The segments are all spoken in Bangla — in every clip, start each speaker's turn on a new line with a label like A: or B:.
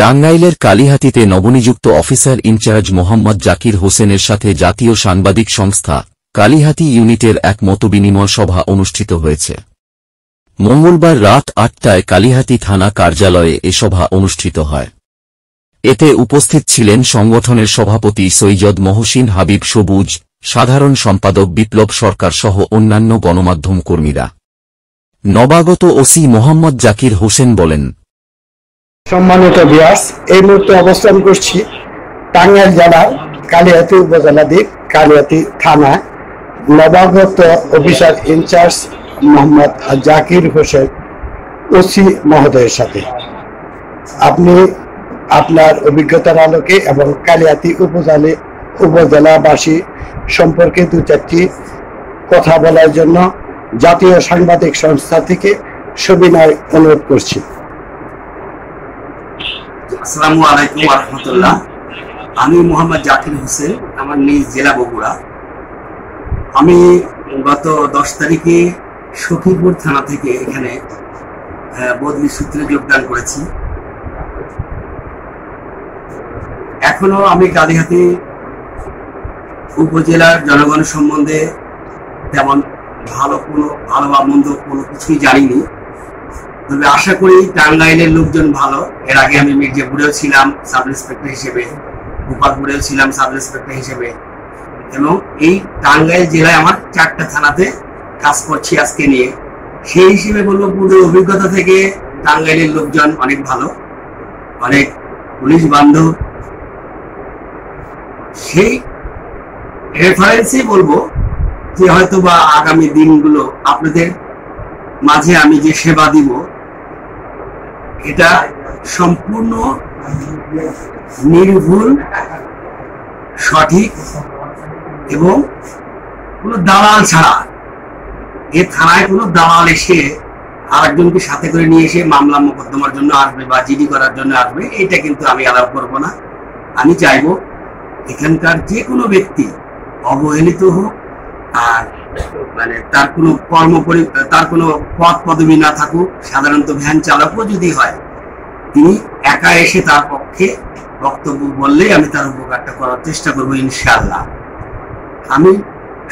A: টাঙ্গাইলের কালিহাতীতে নবনিযুক্ত অফিসার ইনচার্জ মোহাম্মদ জাকির হোসেনের সাথে জাতীয় সাংবাদিক সংস্থা কালিহাতী ইউনিটের এক মতবিনিময় সভা অনুষ্ঠিত হয়েছে। মঙ্গলবার রাত ৮টায় কালিহাতী থানা কার্যালয়ে এ সভা অনুষ্ঠিত হয়। এতে উপস্থিত ছিলেন সংগঠনের সভাপতি সৈয়দ মহসিন হাবিব সবুজ, সাধারণ সম্পাদক বিপ্লব সরকার সহ অন্যান্য গণমাধ্যম কর্মীরা। নবাগত ওসি মোহাম্মদ জাকির হোসেন বলেন,
B: সম্মানিত ভিউয়ার্স, এই মুহূর্তে অবস্থান করছি টাঙ্গাইল জেলার কালিহাতী উপজেলাধীন কালিহাতী থানা নবাগত officer in charge Mohammad Zakir Hossain OC মহোদয়ের সাথে। আপনি আপনার অভিজ্ঞতার আলোকে এবং কালিহাতী উপজেলাবাসী সম্পর্কে দু চারটি কথা বলার জন্য জাতীয় সাংবাদিক সংস্থা থেকে সবিনয় অনুরোধ করছি।
C: আসসালামু আলাইকুম ওয়া রাহমাতুল্লাহ। আমি মোহাম্মদ জাকির হোসেন, আমার নিজ জেলা বগুড়া। আমি গত 10 তারিখে সখীপুর থানা থেকে এখানে বদলি সূত্রে যোগদান করেছি। এখনো আমি কালিহাতী উপজেলার জনগণ সম্বন্ধে তেমন ভালো বা মন্দ কোনো কিছুই জানিনি, তবে আশা করি টাঙ্গাইলের লোকজন ভালো। এর আগে আমি মির্জাপুরেও ছিলাম সাব ইন্সপেক্টর হিসেবে, গোপালপুরেও ছিলাম সাব ইন্সপেক্টর হিসেবে, এবং এই টাঙ্গাইল জেলায় আমার 4টা থানাতে কাজ করছি আজকে নিয়ে। সেই হিসেবে বলবো, পুরো অভিজ্ঞতা থেকে টাঙ্গাইলের লোকজন অনেক ভালো, অনেক পুলিশ বান্ধব। সেই রেফারেন্সেই বলবো যে হয়তো বা আগামী দিনগুলো আপনাদের মাঝে আমি যে সেবা দিব, এটা সম্পূর্ণ নির্ভুল, সঠিক এবং কোনো দালাল ছাড়া। এ থানায় কোনো দালাল এসে আরেকজনকে সাথে করে নিয়ে এসে মামলা মোকদ্দমার জন্য আসবে বা জিডি করার জন্য আসবে, এটা কিন্তু আমি অ্যালাউ করবো না। আমি চাইবো এখানকার যে কোনো ব্যক্তি অবহেলিত হোক, আর তার কোনো পদ পদবি না থাকুক, সাধারণত ভ্যান চালকও যদি হয়, তিনি একা এসে তার পক্ষে বক্তব্য বললেই আমি তার উপকারটা করার চেষ্টা করবো ইনশাআল্লাহ। আমি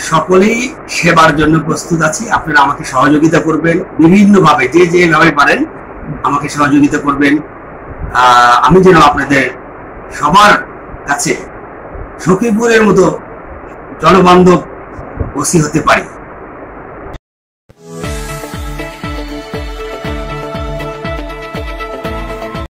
C: সকলেই সেবার জন্য প্রস্তুত আছি। আপনারা আমাকে সহযোগিতা করবেন বিভিন্নভাবে, যেভাবে পারেন আমাকে সহযোগিতা করবেন। আমি যেন আপনাদের সবার কাছে সখীপুরের মতো জনবান্ধব ওসি হতে পারি।